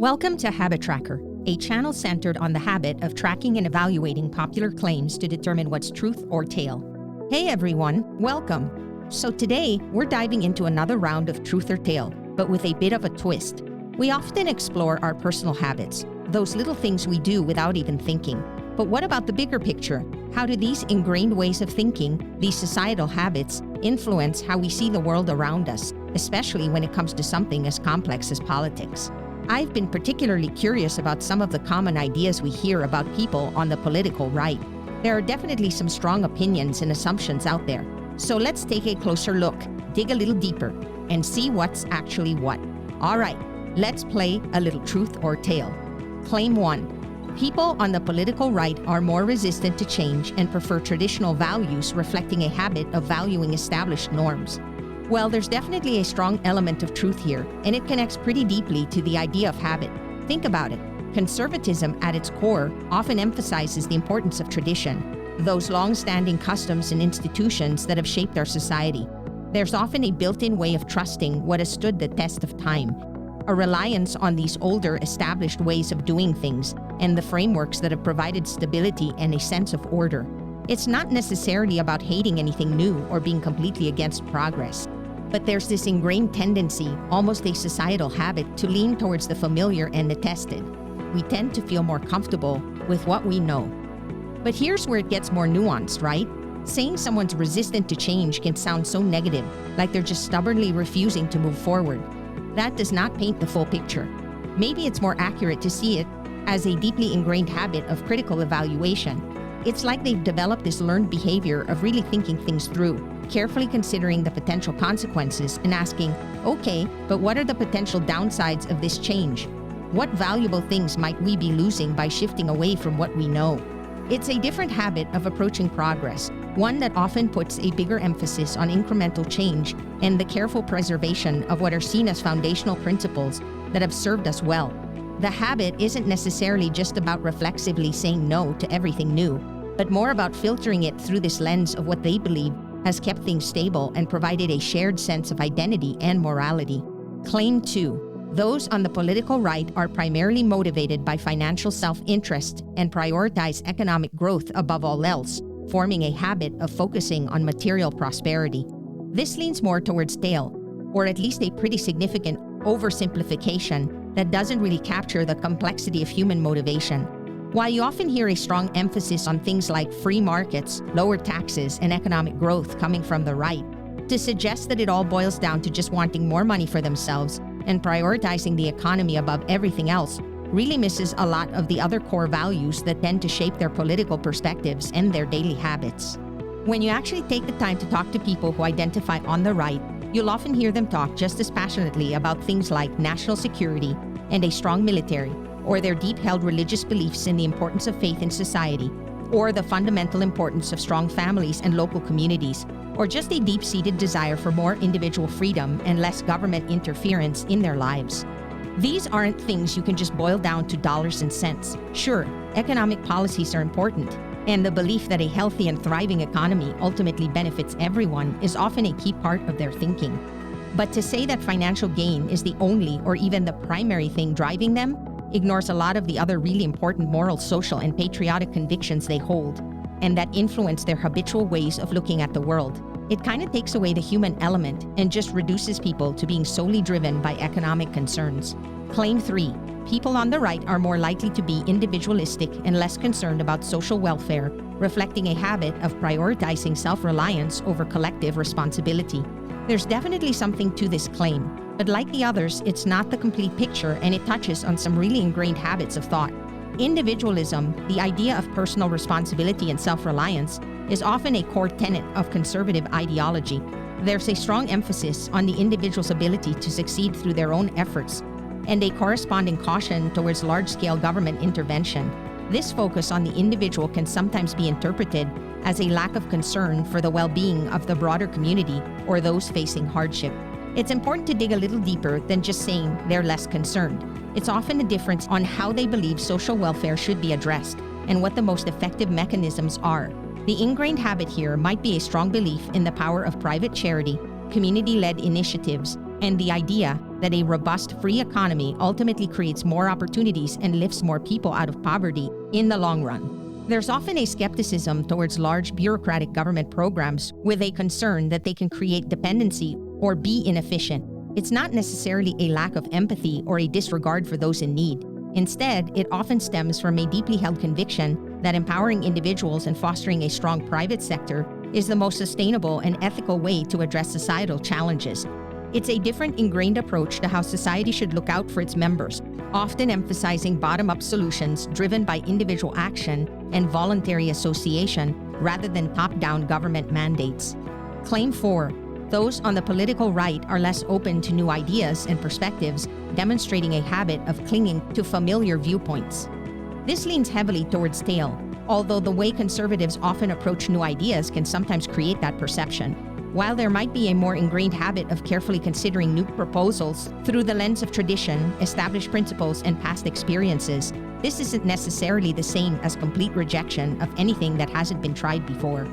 Welcome to Habit Tracker, a channel centered on the habit of tracking and evaluating popular claims to determine what's truth or tale. Hey everyone, welcome. So today, we're diving into another round of truth or tale, but with a bit of a twist. We often explore our personal habits, those little things we do without even thinking. But what about the bigger picture? How do these ingrained ways of thinking, these societal habits, influence how we see the world around us, especially when it comes to something as complex as politics? I've been particularly curious about some of the common ideas we hear about people on the political right. There are definitely some strong opinions and assumptions out there. So let's take a closer look, dig a little deeper, and see what's actually what. All right, let's play a little truth or tale. Claim 1. People on the political right are more resistant to change and prefer traditional values, reflecting a habit of valuing established norms. Well, there's definitely a strong element of truth here, and it connects pretty deeply to the idea of habit. Think about it. Conservatism, at its core, often emphasizes the importance of tradition, those long-standing customs and institutions that have shaped our society. There's often a built-in way of trusting what has stood the test of time, a reliance on these older, established ways of doing things and the frameworks that have provided stability and a sense of order. It's not necessarily about hating anything new or being completely against progress. But there's this ingrained tendency, almost a societal habit, to lean towards the familiar and the tested. We tend to feel more comfortable with what we know. But here's where it gets more nuanced, right? Saying someone's resistant to change can sound so negative, like they're just stubbornly refusing to move forward. That does not paint the full picture. Maybe it's more accurate to see it as a deeply ingrained habit of critical evaluation. It's like they've developed this learned behavior of really thinking things through, carefully considering the potential consequences and asking, okay, but what are the potential downsides of this change? What valuable things might we be losing by shifting away from what we know? It's a different habit of approaching progress, one that often puts a bigger emphasis on incremental change and the careful preservation of what are seen as foundational principles that have served us well. The habit isn't necessarily just about reflexively saying no to everything new, but more about filtering it through this lens of what they believe has kept things stable and provided a shared sense of identity and morality. Claim 2. Those on the political right are primarily motivated by financial self-interest and prioritize economic growth above all else, forming a habit of focusing on material prosperity. This leans more towards tale, or at least a pretty significant oversimplification that doesn't really capture the complexity of human motivation. While you often hear a strong emphasis on things like free markets, lower taxes, and economic growth coming from the right, to suggest that it all boils down to just wanting more money for themselves and prioritizing the economy above everything else really misses a lot of the other core values that tend to shape their political perspectives and their daily habits. When you actually take the time to talk to people who identify on the right, you'll often hear them talk just as passionately about things like national security and a strong military, or their deep-held religious beliefs in the importance of faith in society, or the fundamental importance of strong families and local communities, or just a deep-seated desire for more individual freedom and less government interference in their lives. These aren't things you can just boil down to dollars and cents. Sure, economic policies are important, and the belief that a healthy and thriving economy ultimately benefits everyone is often a key part of their thinking. But to say that financial gain is the only or even the primary thing driving them ignores a lot of the other really important moral, social, and patriotic convictions they hold, and that influence their habitual ways of looking at the world. It kind of takes away the human element and just reduces people to being solely driven by economic concerns. Claim 3. People on the right are more likely to be individualistic and less concerned about social welfare, reflecting a habit of prioritizing self-reliance over collective responsibility. There's definitely something to this claim, but like the others, it's not the complete picture and it touches on some really ingrained habits of thought. Individualism, the idea of personal responsibility and self-reliance, is often a core tenet of conservative ideology. There's a strong emphasis on the individual's ability to succeed through their own efforts, and a corresponding caution towards large-scale government intervention. This focus on the individual can sometimes be interpreted as a lack of concern for the well-being of the broader community or those facing hardship. It's important to dig a little deeper than just saying they're less concerned. It's often a difference on how they believe social welfare should be addressed and what the most effective mechanisms are. The ingrained habit here might be a strong belief in the power of private charity, community-led initiatives, and the idea that a robust free economy ultimately creates more opportunities and lifts more people out of poverty in the long run. There's often a skepticism towards large bureaucratic government programs with a concern that they can create dependency or be inefficient. It's not necessarily a lack of empathy or a disregard for those in need. Instead, it often stems from a deeply held conviction that empowering individuals and fostering a strong private sector is the most sustainable and ethical way to address societal challenges. It's a different ingrained approach to how society should look out for its members, often emphasizing bottom-up solutions driven by individual action and voluntary association rather than top-down government mandates. Claim 4. Those on the political right are less open to new ideas and perspectives, demonstrating a habit of clinging to familiar viewpoints. This leans heavily towards tail, although the way conservatives often approach new ideas can sometimes create that perception. While there might be a more ingrained habit of carefully considering new proposals through the lens of tradition, established principles, and past experiences, this isn't necessarily the same as complete rejection of anything that hasn't been tried before.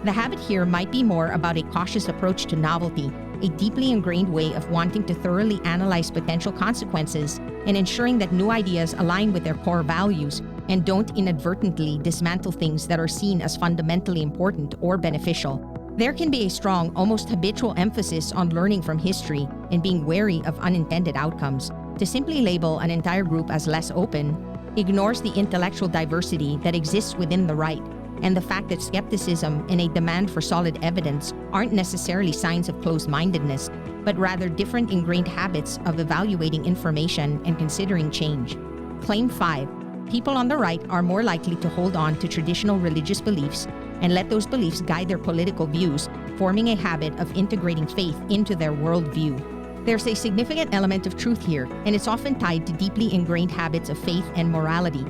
The habit here might be more about a cautious approach to novelty, a deeply ingrained way of wanting to thoroughly analyze potential consequences and ensuring that new ideas align with their core values and don't inadvertently dismantle things that are seen as fundamentally important or beneficial. There can be a strong, almost habitual emphasis on learning from history and being wary of unintended outcomes. To simply label an entire group as less open ignores the intellectual diversity that exists within the right and the fact that skepticism and a demand for solid evidence aren't necessarily signs of closed-mindedness, but rather different ingrained habits of evaluating information and considering change. Claim 5. People on the right are more likely to hold on to traditional religious beliefs and let those beliefs guide their political views, forming a habit of integrating faith into their worldview. There's a significant element of truth here, and it's often tied to deeply ingrained habits of faith and morality.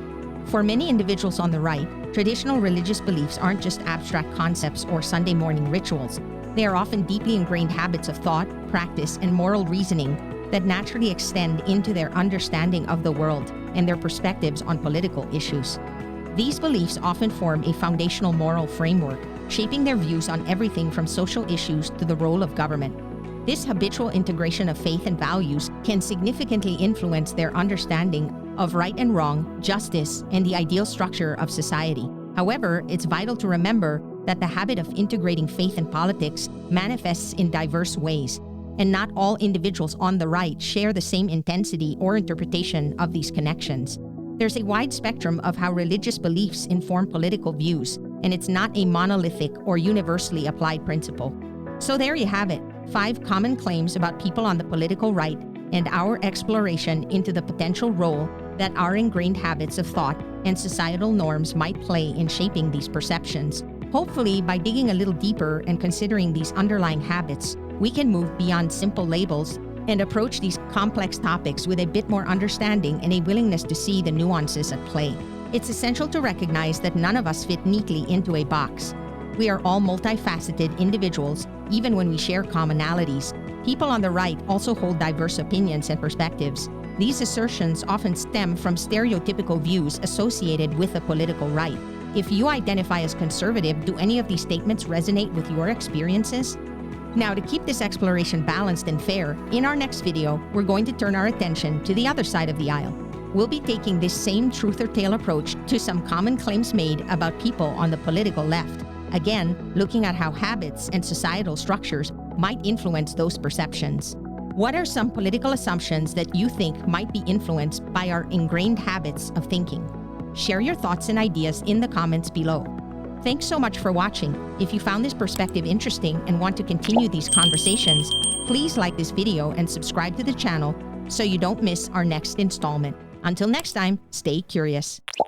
For many individuals on the right, traditional religious beliefs aren't just abstract concepts or Sunday morning rituals. They are often deeply ingrained habits of thought, practice, and moral reasoning that naturally extend into their understanding of the world and their perspectives on political issues. These beliefs often form a foundational moral framework, shaping their views on everything from social issues to the role of government. This habitual integration of faith and values can significantly influence their understanding of right and wrong, justice, and the ideal structure of society. However, it's vital to remember that the habit of integrating faith and politics manifests in diverse ways, and not all individuals on the right share the same intensity or interpretation of these connections. There's a wide spectrum of how religious beliefs inform political views, and it's not a monolithic or universally applied principle. So there you have it, 5 common claims about people on the political right and our exploration into the potential role that our ingrained habits of thought and societal norms might play in shaping these perceptions. Hopefully, by digging a little deeper and considering these underlying habits, we can move beyond simple labels and approach these complex topics with a bit more understanding and a willingness to see the nuances at play. It's essential to recognize that none of us fit neatly into a box. We are all multifaceted individuals, even when we share commonalities. People on the right also hold diverse opinions and perspectives. These assertions often stem from stereotypical views associated with the political right. If you identify as conservative, do any of these statements resonate with your experiences? Now, to keep this exploration balanced and fair, in our next video, we're going to turn our attention to the other side of the aisle. We'll be taking this same truth or tale approach to some common claims made about people on the political left. Again, looking at how habits and societal structures might influence those perceptions. What are some political assumptions that you think might be influenced by our ingrained habits of thinking? Share your thoughts and ideas in the comments below. Thanks so much for watching. If you found this perspective interesting and want to continue these conversations, please like this video and subscribe to the channel so you don't miss our next installment. Until next time, stay curious.